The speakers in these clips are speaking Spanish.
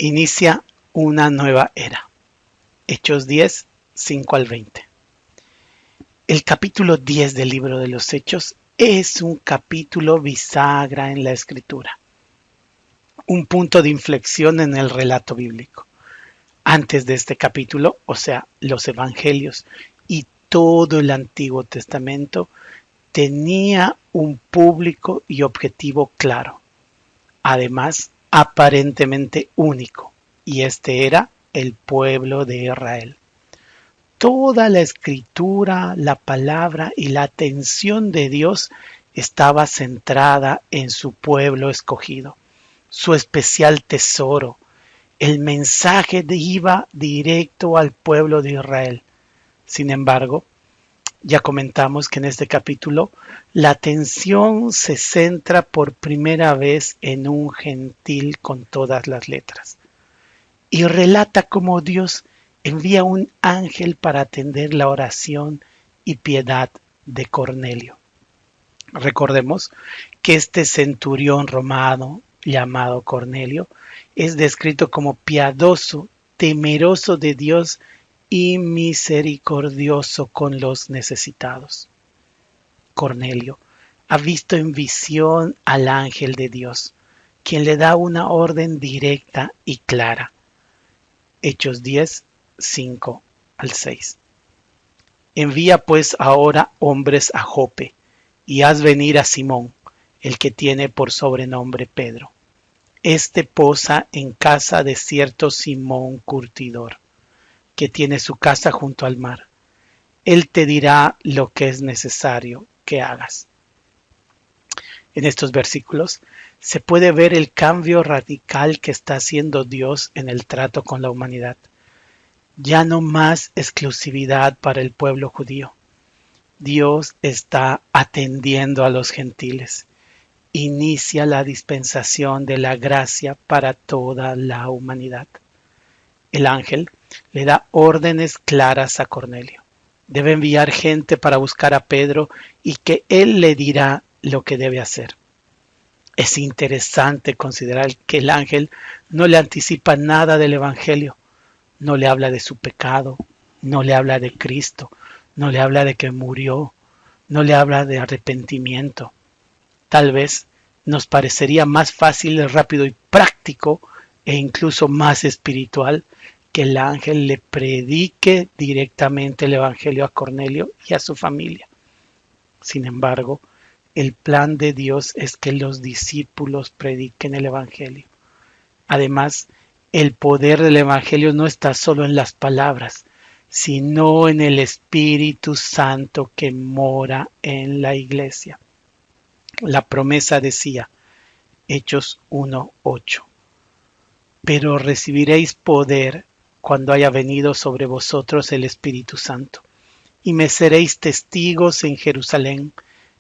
Inicia una nueva era. Hechos 10, 5 al 20. El capítulo 10 del libro de los Hechos es un capítulo bisagra en la Escritura, un punto de inflexión en el relato bíblico. Antes de este capítulo, o sea, los Evangelios y todo el Antiguo Testamento, tenía un público y objetivo claro, además aparentemente único, y este era el pueblo de Israel. Toda la escritura, la palabra y la atención de Dios estaba centrada en su pueblo escogido, su especial tesoro. El mensaje iba directo al pueblo de Israel. Sin embargo, ya comentamos que en este capítulo la atención se centra por primera vez en un gentil con todas las letras y relata cómo Dios envía un ángel para atender la oración y piedad de Cornelio. Recordemos que este centurión romano llamado Cornelio es descrito como piadoso, temeroso de Dios y misericordioso con los necesitados. Cornelio ha visto en visión al ángel de Dios, quien le da una orden directa y clara. Hechos 10, 5 al 6. Envía pues ahora hombres a Jope, y haz venir a Simón, el que tiene por sobrenombre Pedro. Este posa en casa de cierto Simón curtidor, que tiene su casa junto al mar. Él te dirá lo que es necesario que hagas. En estos versículos se puede ver el cambio radical que está haciendo Dios en el trato con la humanidad. Ya no más exclusividad para el pueblo judío. Dios está atendiendo a los gentiles. Inicia la dispensación de la gracia para toda la humanidad. El ángel le da órdenes claras a Cornelio. Debe enviar gente para buscar a Pedro y que él le dirá lo que debe hacer. Es interesante considerar que el ángel no le anticipa nada del Evangelio. No le habla de su pecado, no le habla de Cristo, no le habla de que murió, no le habla de arrepentimiento. Tal vez nos parecería más fácil, rápido y práctico e incluso más espiritual que el ángel le predique directamente el Evangelio a Cornelio y a su familia. Sin embargo, el plan de Dios es que los discípulos prediquen el Evangelio. Además, el poder del Evangelio no está solo en las palabras, sino en el Espíritu Santo que mora en la iglesia. La promesa decía, Hechos 1:8, pero recibiréis poder cuando haya venido sobre vosotros el Espíritu Santo, y me seréis testigos en Jerusalén,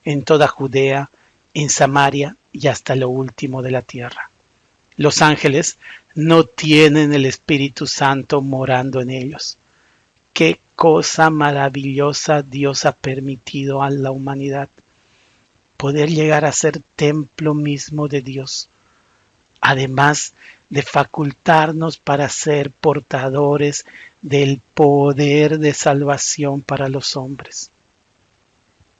en toda Judea, en Samaria y hasta lo último de la tierra. Los ángeles no tienen el Espíritu Santo morando en ellos. Qué cosa maravillosa Dios ha permitido a la humanidad. Poder llegar a ser templo mismo de Dios. Además de facultarnos para ser portadores del poder de salvación para los hombres.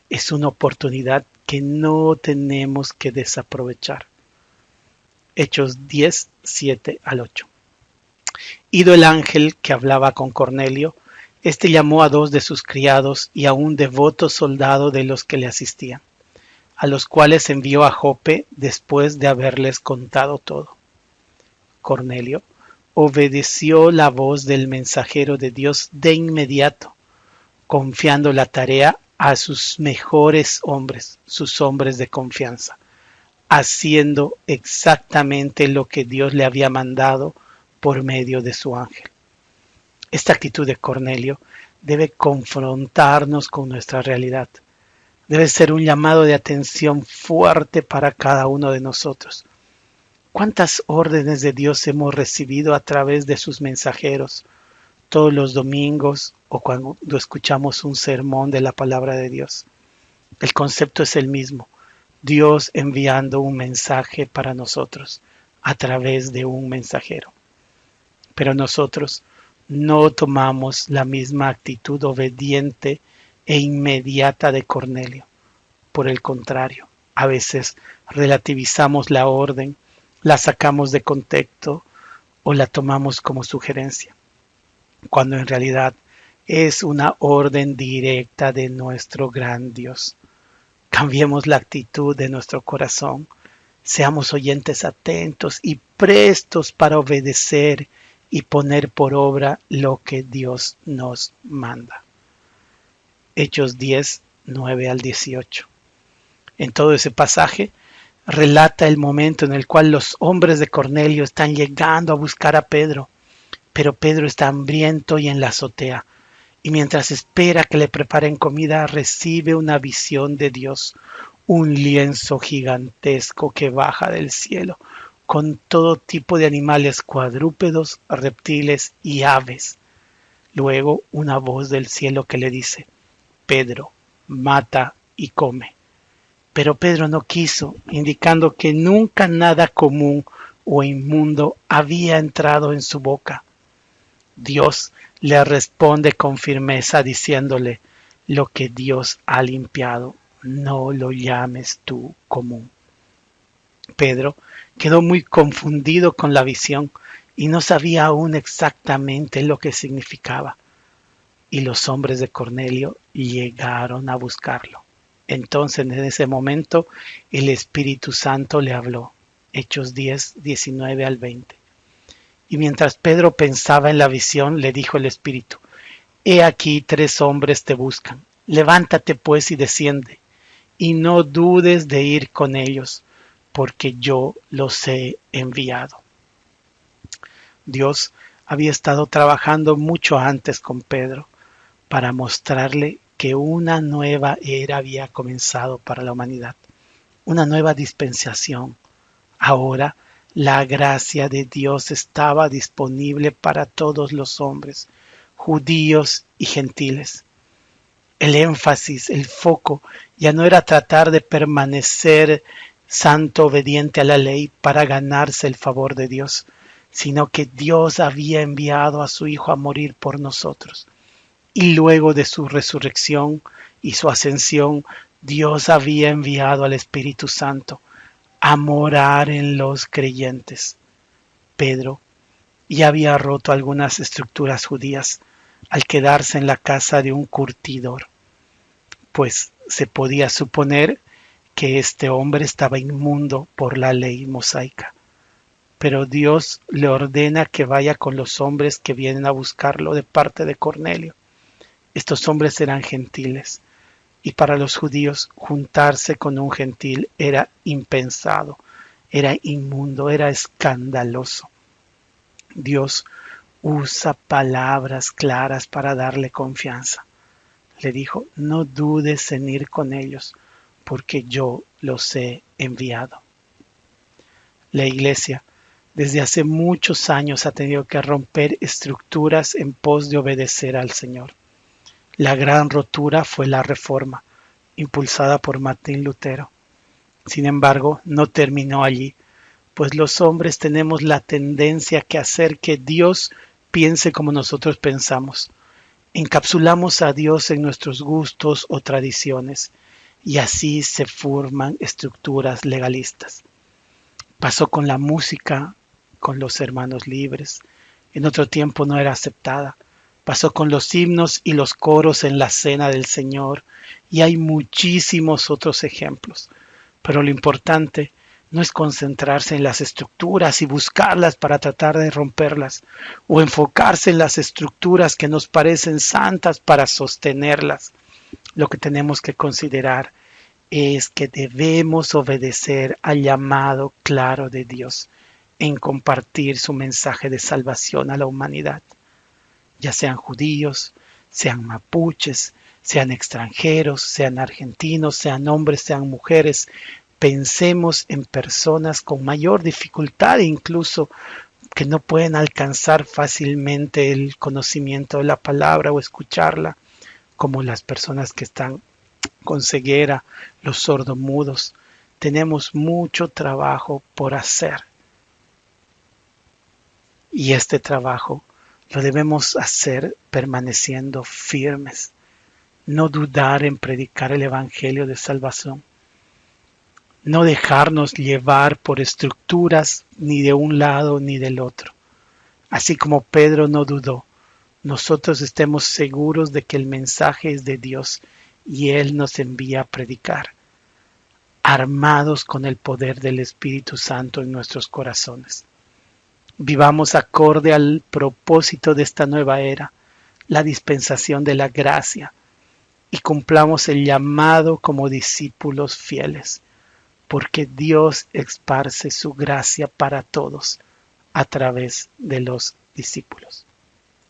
Es una oportunidad que no tenemos que desaprovechar. Hechos 10, 7 al 8. Ido el ángel que hablaba con Cornelio, este llamó a 2 de sus criados y a un devoto soldado de los que le asistían, a los cuales envió a Jope después de haberles contado todo. Cornelio obedeció la voz del mensajero de Dios de inmediato, confiando la tarea a sus mejores hombres, sus hombres de confianza, haciendo exactamente lo que Dios le había mandado por medio de su ángel. Esta actitud de Cornelio debe confrontarnos con nuestra realidad. Debe ser un llamado de atención fuerte para cada uno de nosotros. ¿Cuántas órdenes de Dios hemos recibido a través de sus mensajeros todos los domingos o cuando escuchamos un sermón de la palabra de Dios? El concepto es el mismo. Dios enviando un mensaje para nosotros a través de un mensajero. Pero nosotros no tomamos la misma actitud obediente e inmediata de Cornelio. Por el contrario, a veces relativizamos la orden, la sacamos de contexto o la tomamos como sugerencia, cuando en realidad es una orden directa de nuestro gran Dios. Cambiemos la actitud de nuestro corazón, seamos oyentes atentos y prestos para obedecer y poner por obra lo que Dios nos manda. Hechos 10, 9 al 18. En todo ese pasaje relata el momento en el cual los hombres de Cornelio están llegando a buscar a Pedro, pero Pedro está hambriento y en la azotea, y mientras espera que le preparen comida, recibe una visión de Dios, un lienzo gigantesco que baja del cielo, con todo tipo de animales cuadrúpedos, reptiles y aves. Luego una voz del cielo que le dice: Pedro, mata y come. Pero Pedro no quiso, indicando que nunca nada común o inmundo había entrado en su boca. Dios le responde con firmeza diciéndole: lo que Dios ha limpiado, no lo llames tú común. Pedro quedó muy confundido con la visión y no sabía aún exactamente lo que significaba. Y los hombres de Cornelio llegaron a buscarlo. Entonces, en ese momento, el Espíritu Santo le habló. Hechos 10, 19 al 20. Y mientras Pedro pensaba en la visión, le dijo el Espíritu: He aquí 3 hombres te buscan. Levántate pues y desciende, y no dudes de ir con ellos, porque yo los he enviado. Dios había estado trabajando mucho antes con Pedro para mostrarle que una nueva era había comenzado para la humanidad, una nueva dispensación. Ahora la gracia de Dios estaba disponible para todos los hombres, judíos y gentiles. El énfasis, el foco, ya no era tratar de permanecer santo, obediente a la ley para ganarse el favor de Dios, sino que Dios había enviado a su Hijo a morir por nosotros. Y luego de su resurrección y su ascensión, Dios había enviado al Espíritu Santo a morar en los creyentes. Pedro ya había roto algunas estructuras judías al quedarse en la casa de un curtidor, pues se podía suponer que este hombre estaba inmundo por la ley mosaica. Pero Dios le ordena que vaya con los hombres que vienen a buscarlo de parte de Cornelio. Estos hombres eran gentiles, y para los judíos juntarse con un gentil era impensado, era inmundo, era escandaloso. Dios usa palabras claras para darle confianza. Le dijo: no dudes en ir con ellos, porque yo los he enviado. La Iglesia desde hace muchos años ha tenido que romper estructuras en pos de obedecer al Señor. La gran rotura fue la Reforma, impulsada por Martín Lutero. Sin embargo, no terminó allí, pues los hombres tenemos la tendencia que hacer que Dios piense como nosotros pensamos. Encapsulamos a Dios en nuestros gustos o tradiciones, y así se forman estructuras legalistas. Pasó con la música, con los hermanos libres. En otro tiempo no era aceptada. Pasó con los himnos y los coros en la cena del Señor, y hay muchísimos otros ejemplos. Pero lo importante no es concentrarse en las estructuras y buscarlas para tratar de romperlas, o enfocarse en las estructuras que nos parecen santas para sostenerlas. Lo que tenemos que considerar es que debemos obedecer al llamado claro de Dios en compartir su mensaje de salvación a la humanidad. Ya sean judíos, sean mapuches, sean extranjeros, sean argentinos, sean hombres, sean mujeres. Pensemos en personas con mayor dificultad, incluso que no pueden alcanzar fácilmente el conocimiento de la palabra o escucharla, como las personas que están con ceguera, los sordomudos. Tenemos mucho trabajo por hacer. Y este trabajo lo debemos hacer permaneciendo firmes, no dudar en predicar el Evangelio de salvación, no dejarnos llevar por estructuras ni de un lado ni del otro. Así como Pedro no dudó, nosotros estemos seguros de que el mensaje es de Dios y Él nos envía a predicar, armados con el poder del Espíritu Santo en nuestros corazones. Vivamos acorde al propósito de esta nueva era, la dispensación de la gracia, y cumplamos el llamado como discípulos fieles, porque Dios esparce su gracia para todos a través de los discípulos.